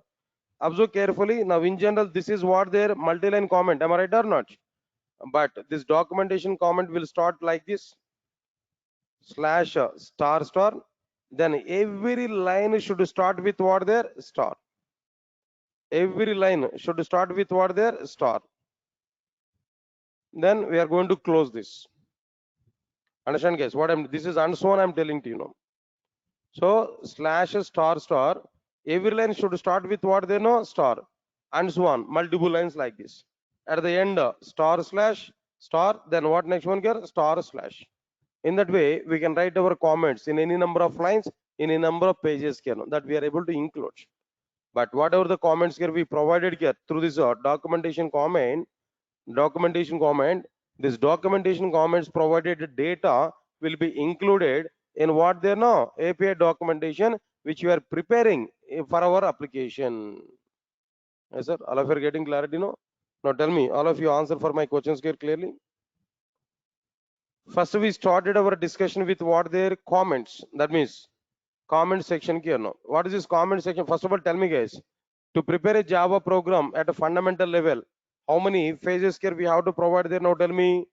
Observe carefully. Now in general, this is what their multi-line comment. Am I right or not? But this documentation comment will start like this: slash star star. Then every line should start with what there, star. Every line should start with what there, star. Then we are going to close this. Understand, guys? What I'm, this is and so on I'm telling to you now. So slash star star, every line should start with what they know, star, and so on, multiple lines like this. At the end, star slash star, then what next one here, star slash. In that way, we can write our comments in any number of lines, in a number of pages here, that we are able to include. But whatever the comments here we provided here through this documentation comment, this documentation comments provided data will be included in what they know, API documentation, which you are preparing for our application. Yes, sir. All of you are getting clarity now? Now tell me, all of you answer for my questions here clearly. First, we started our discussion with what their comments. That means comment section here now. What is this comment section? First of all, tell me, guys, to prepare a Java program at a fundamental level, how many phases here we have to provide there? Now tell me,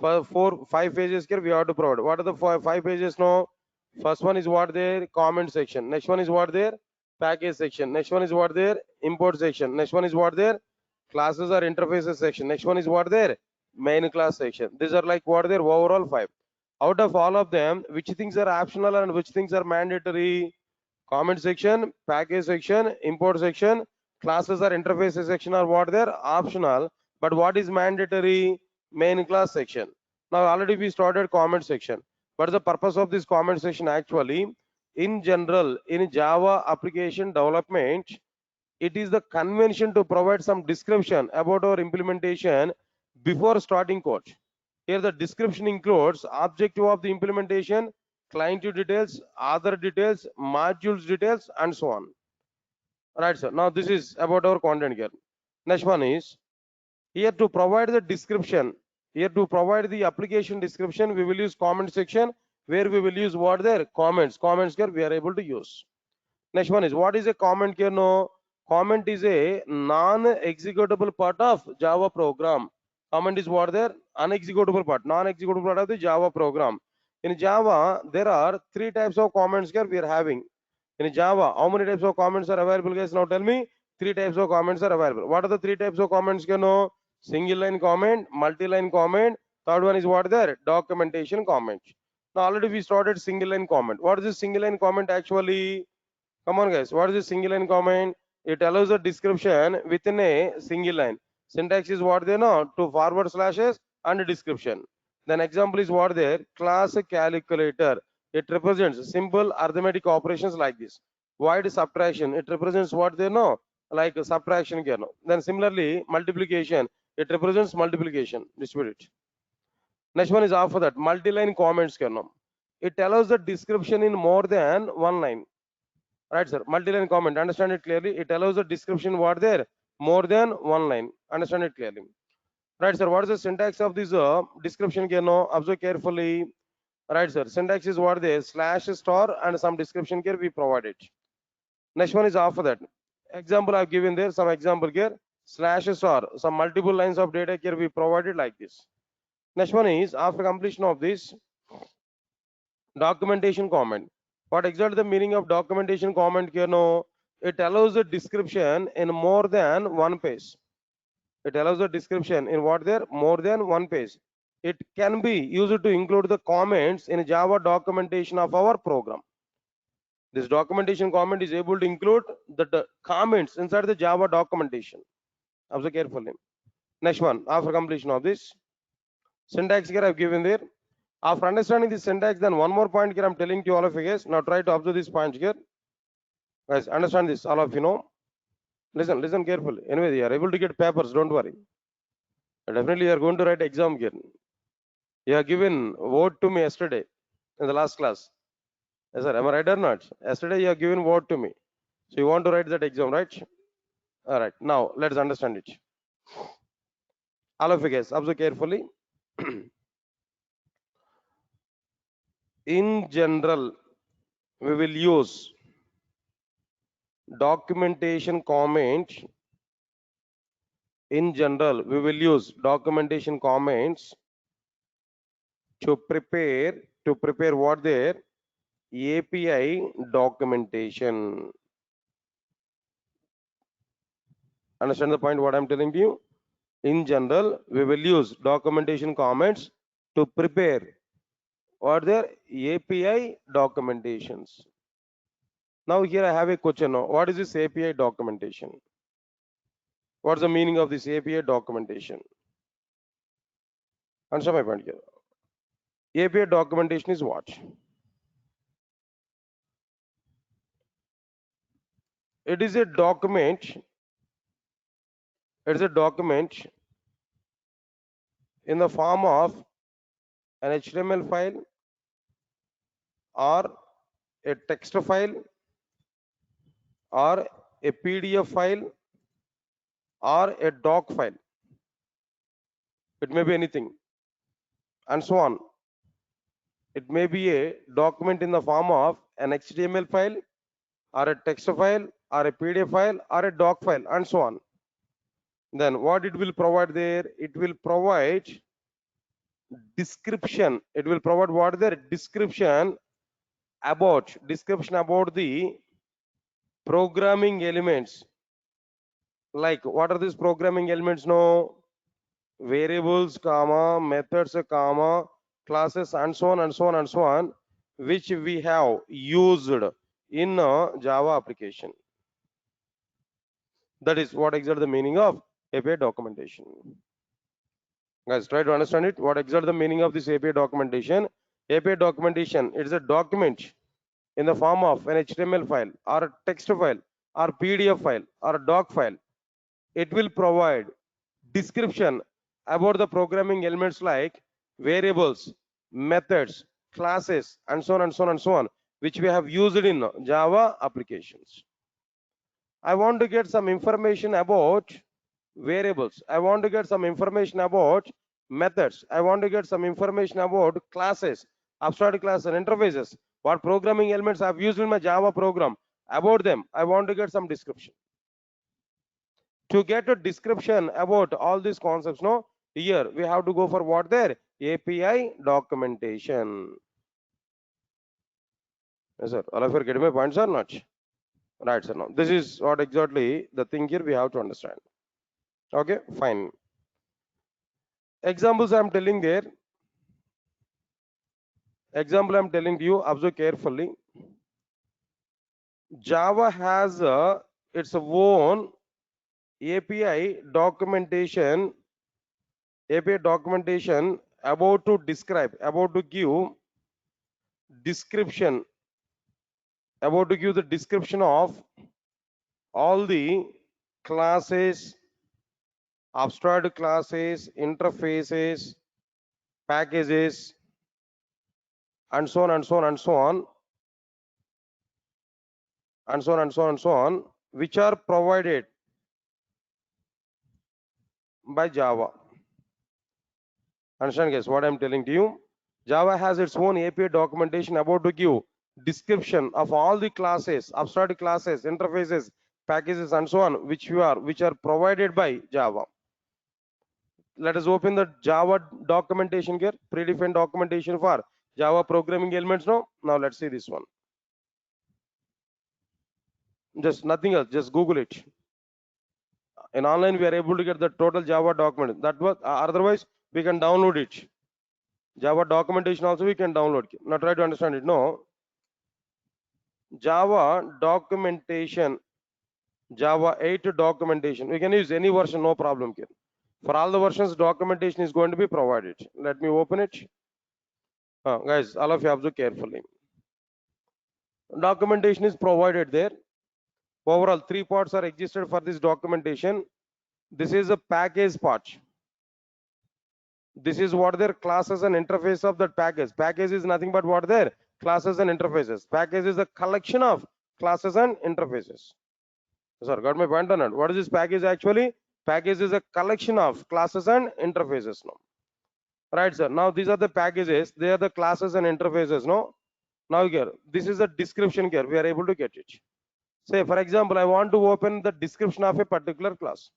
for 5 phases here we have to provide. What are the 5 pages now? First one is what there, comment section. Next one is what there, package section. Next one is what there, import section. Next one is what there, classes or interfaces section. Next one is what there, main class section. These are like what there, overall 5. Out of all of them, which things are optional and which things are mandatory? Comment section, package section, import section, classes or interfaces section are what they're optional, but what is mandatory? Main class section. Now already we started comment section. What is the purpose of this comment section? Actually, in general, in Java application development, it is the convention to provide some description about our implementation before starting code. Here the description includes objective of the implementation, client details, other details, modules details, and so on. Right, sir. Now this is about our content here. Next one is here to provide the description. Here to provide the application description, we will use comment section where we will use what there, comments. Comments here we are able to use. Next one is what is a comment here? No, comment is a non-executable part of Java program. Comment is what there, unexecutable part, non-executable part of the Java program. In Java, there are 3 types of comments here we are having. In Java, how many types of comments are available, guys? Now tell me, 3 types of comments are available. What are the 3 types of comments? You know, single line comment, multi-line comment. Third one is what there, documentation comment. Now already we started single line comment. What is this single line comment actually? Come on, guys. What is this single line comment? It allows a description within a single line. Syntax is what they know, 2 forward slashes and a description. Then example is what there, class calculator. It represents simple arithmetic operations like this. Void subtraction. It represents what they know, like subtraction here. Then similarly, multiplication. It represents multiplication. Distribute it. Next one is after that, multi-line comments here. It allows the description in more than one line. Right, sir. Multi-line comment. Understand it clearly. It allows the description what there, more than one line. Understand it clearly. Right, sir. What is the syntax of this description here? No, observe carefully. Right, sir. Syntax is what there, slash star and some description here we provided. Next one is after that. Example I've given there. Some example here. Slash star. Some multiple lines of data here we provided like this. Next one is after completion of this documentation comment. What exactly the meaning of documentation comment here? No, it allows a description in more than one page. It allows the description in what there more than one page. It can be used to include the comments in Java documentation of our program. This documentation comment is able to include the comments inside the Java documentation. Observe carefully. Next one, after completion of this, syntax here I've given there. After understanding this syntax, then one more point here I'm telling to all of you guys. Now try to observe this point here. Guys, understand this, all of you know. Listen carefully. Anyway, you are able to get papers, don't worry. Definitely you are going to write exam here. You have given word to me yesterday in the last class. Yes, sir. Am I right or not? Yesterday you have given word to me. So you want to write that exam, right? All right. Now let's understand it. All of you guys, observe carefully. In general, we will use documentation comment. In general, we will use documentation comments to prepare what there API documentation. Understand the point what I'm telling you? In general, we will use documentation comments to prepare what their API documentations. Now here I have a question. What is this API documentation? What's the meaning of this API documentation? Understand my point here? API documentation is what? It is a document. It's a document in the form of an HTML file or a text file or a PDF file or a doc file. It may be anything and so on. It may be a document in the form of an HTML file or a text file or a PDF file or a doc file and so on. Then what it will provide there? It will provide description. It will provide what the description about the programming elements. Like what are these programming elements? No, variables, comma, methods, comma, classes, and so on and so on and so on, which we have used in a Java application. That is what exactly the meaning of API documentation. Guys, try to understand it. What exactly the meaning of this API documentation? API documentation, it is a document in the form of an HTML file or a text file or PDF file or a doc file. It will provide description about the programming elements like variables, methods, classes, and so on and so on and so on, which we have used in Java applications. I want to get some information about variables. I want to get some information about methods. I want to get some information about classes, abstract class and interfaces. What programming elements I've used in my Java program. About them, I want to get some description. To get a description about all these concepts, no, here we have to go for what there? API documentation. Yes, sir. All of you are getting my points or not? Right, sir. Now, this is what exactly the thing here we have to understand. Okay, fine. Examples I'm telling there. Example I'm telling to you, observe carefully. Java has its own API documentation about to describe, about to give description, about to give the description of all the classes, abstract classes, interfaces, packages, and so on and so on and so on, and so on and so on and so on, which are provided by Java. Understand, guys, what I'm telling to you? Java has its own API documentation about to give description of all the classes, abstract classes, interfaces, packages, and so on, which are provided by Java. Let us open the Java documentation here, predefined documentation for Java programming elements. Now let's see this one. Just nothing else, just Google it. In online, we are able to get the total Java document. That was otherwise we can download it. Java documentation also we can download. Now try to understand it. No, Java documentation, Java 8 documentation. We can use any version, no problem here. For all the versions, documentation is going to be provided. Let me open it. Guys, all of you observe carefully. Documentation is provided there. Overall, 3 parts are existed for this documentation. This is a package part. This is what their classes and interface of that package. Package is nothing but what their classes and interfaces. Package is a collection of classes and interfaces. Sir, got my point on it? What is this package actually? Package is a collection of classes and interfaces. No, right, sir. Now these are the packages. They are the classes and interfaces. No, now here this is a description here. We are able to get it. Say for example, I want to open the description of a particular class.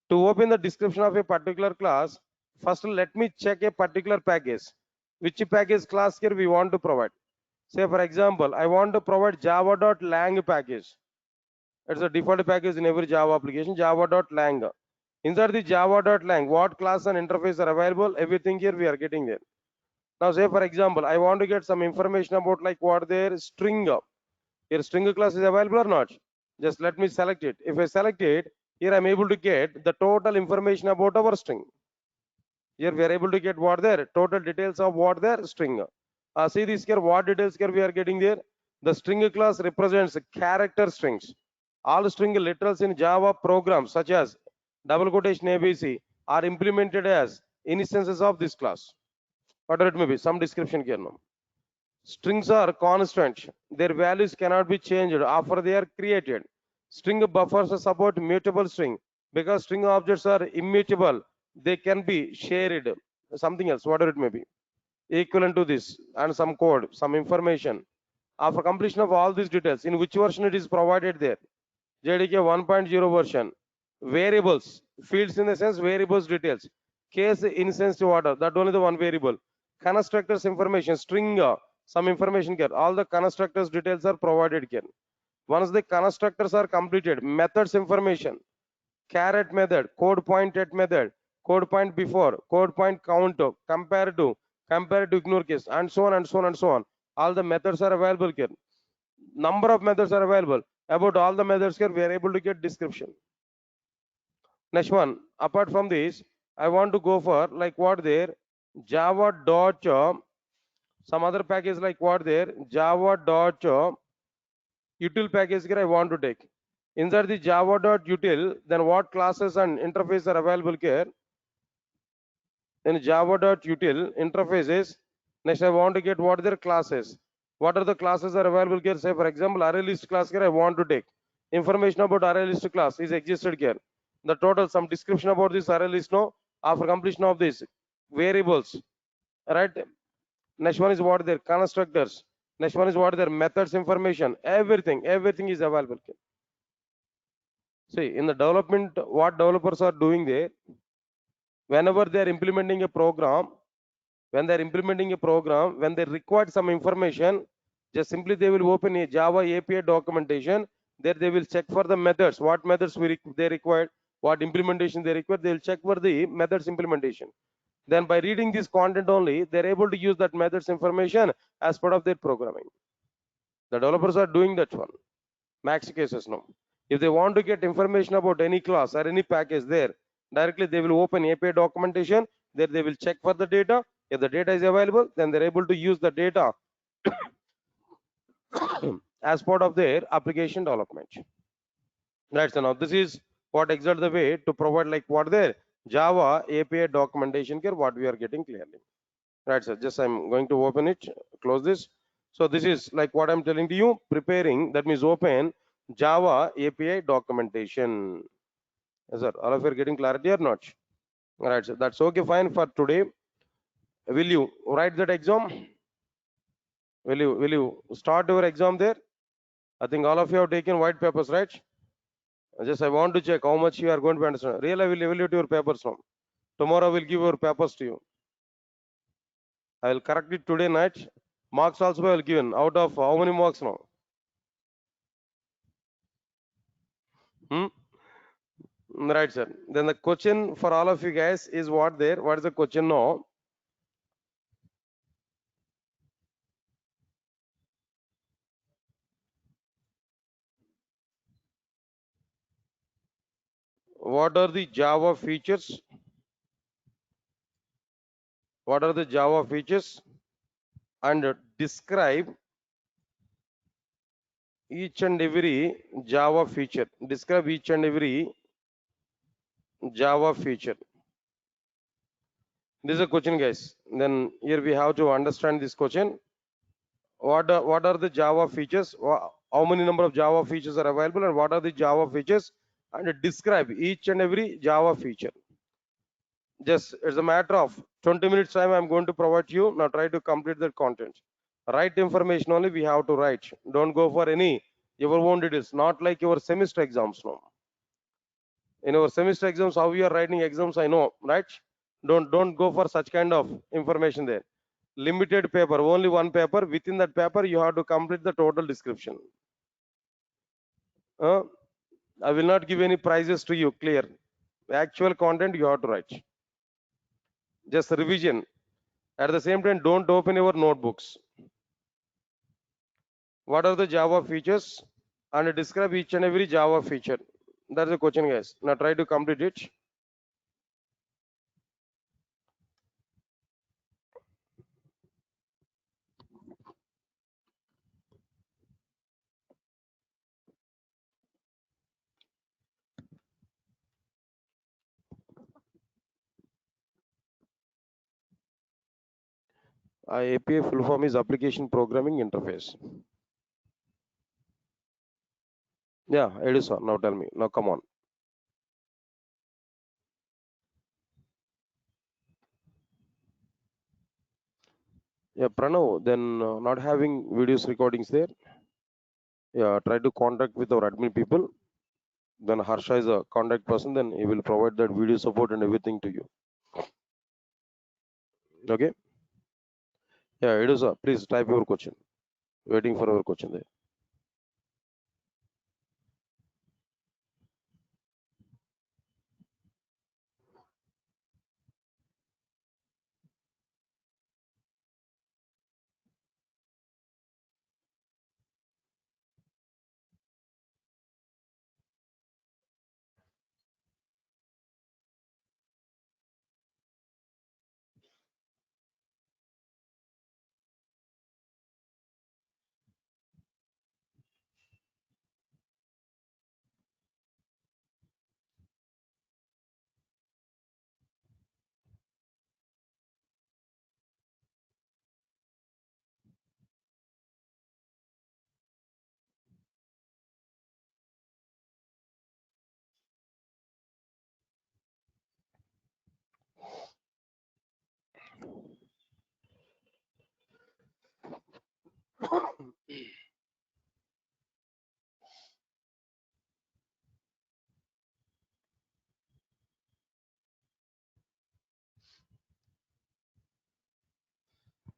To open the description of a particular class, first let me check a particular package. Which package class here we want to provide. Say for example, I want to provide java.lang package. It's a default package in every Java application, java.lang. Inside the java.lang, what class and interface are available? Everything here we are getting there. Now say for example, I want to get some information about like what their string. Here string class is available or not? Just let me select it. If I select it, here I'm able to get the total information about our string. Here we are able to get what there total details of what their string. See this here, what details here we are getting there. The string class represents character strings. All string literals in Java programs such as double quotation ABC are implemented as instances of this class. Whatever it may be, some description here now. Strings are constant. Their values cannot be changed after they are created. String buffers support mutable string. Because string objects are immutable, they can be shared. Something else, whatever it may be. Equivalent to this and some code, some information. After completion of all these details, in which version it is provided there? JDK 1.0 version. Variables, fields in the sense variables details. Case insensitive order, that only the one variable. Constructors information, string, some information here. All the constructors details are provided here. Once the constructors are completed, methods information, caret method, code point at method, code point before, code point count, compare to ignore case, and so on and so on and so on. All the methods are available here. Number of methods are available. About all the methods here, we are able to get description. Next one, apart from this, I want to go for like what there, Java dot some other package like what there, Java dot util package here I want to take. Inside the Java dot util, then what classes and interface are available here? In Java dot util interfaces, next I want to get what their classes. What are the classes are available here? Say for example, array list class here I want to take. Information about array list class is existed here. The total some description about this array list no after completion of this variables, right? Next one is what their constructors. Next one is what their methods information. Everything is available here. See in the development, what developers are doing there, whenever they are implementing a program, when they require some information, just simply they will open a Java API documentation. There they will check for the methods, what methods they required, what implementation they require. They will check for the methods implementation. Then by reading this content only, they're able to use that methods information as part of their programming. The developers are doing that one. Max cases now. If they want to get information about any class or any package there, directly they will open API documentation. There they will check for the data. If the data is available, then they're able to use the data as part of their application development. Right, so now this is what exactly the way to provide like what their Java API documentation here, what we are getting clearly. Right, sir, just I'm going to open it, close this. So this is like what I'm telling to you, preparing, that means open Java API documentation. Yes, sir, all of you are getting clarity or not? All right, so that's okay, fine for today. Will you write that exam? Will you start your exam there? I think all of you have taken white papers, right? Just I want to check how much you are going to understand. Really, I will evaluate your papers now. Tomorrow I will give your papers to you. I will correct it today night. Marks also I will given. Out of how many marks now? Right, sir. Then the question for all of you guys is what there? What is the question now? What are the Java features? What are the Java features? And describe each and every Java feature. Describe each and every Java feature. This is a question, guys. Then here we have to understand this question. What are the Java features? How many number of Java features are available, and what are the Java features? And describe each and every Java feature. Just it's a matter of 20 minutes time. I'm going to provide you. Now try to complete that content. Write information only we have to write. Don't go for any your own details. Not like your semester exams now. In our semester exams, how we are writing exams, I know, right? Don't go for such kind of information there. Limited paper, only one paper. Within that paper, you have to complete the total description. Uh, I will not give any prizes to you. Clear. Actual content you have to write. Just revision. At the same time, don't open your notebooks. What are the Java features? And describe each and every Java feature. That's the question, guys. Now try to complete it. API full form is application programming interface. Yeah, it is, sir. Now tell me. Now come on. Yeah, Pranav, then not having videos recordings there. Yeah, try to contact with our admin people. Then Harsha is a contact person. Then he will provide that video support and everything to you. Okay. Yeah, it is, sir. Please type your question. Waiting for our question there.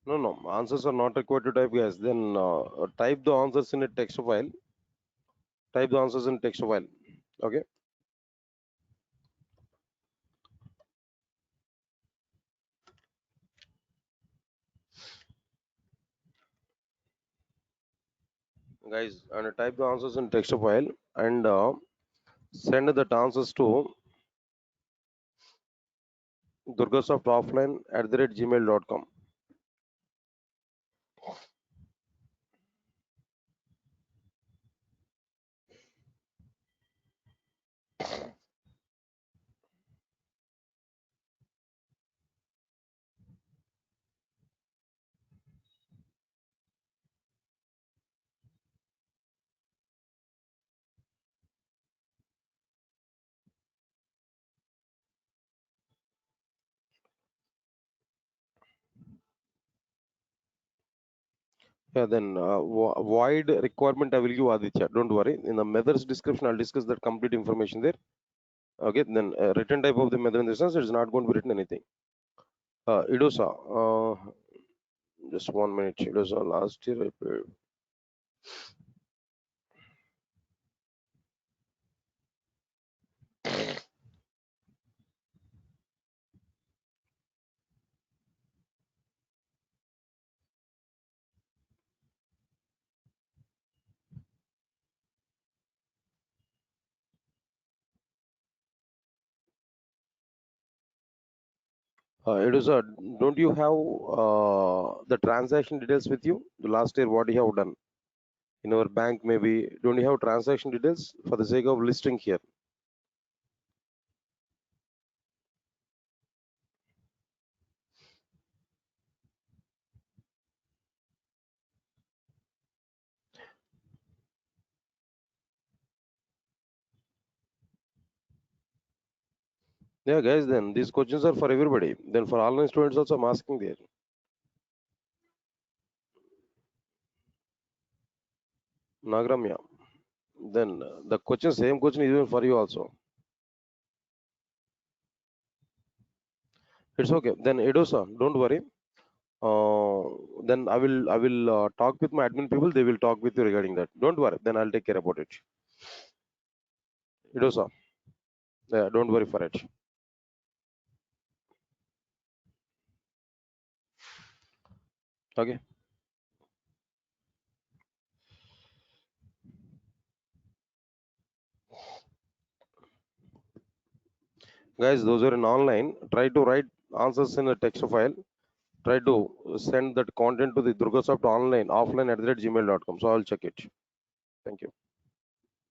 No, no, answers are not required to type, guys. Then type the answers in a text file. Type the answers in text file. Okay. Guys, and type the answers in text file and send the answers to durgasoft@gmail.com. Yeah, then void requirement I will give Aditya. Don't worry. In the methods description, I'll discuss that complete information there. Okay, then written type of the method in the sense it is not going to be written anything. Idosa, just 1 minute. Idosa last year. It is a. Don't you have the transaction details with you? The last year, what you have done in our bank, maybe. Don't you have transaction details for the sake of listing here? Yeah, guys. Then these questions are for everybody. Then for online students also, I'm asking there. Nagram, yeah. Then the question, same question is even for you also. It's okay. Then Edosa, don't worry. Then I will talk with my admin people. They will talk with you regarding that. Don't worry. Then I'll take care about it. Edosa, yeah, don't worry for it. Okay, guys, those are in online. Try to write answers in a text file. Try to send that content to the Durgasoft online offline at gmail.com. So I'll check it. Thank you.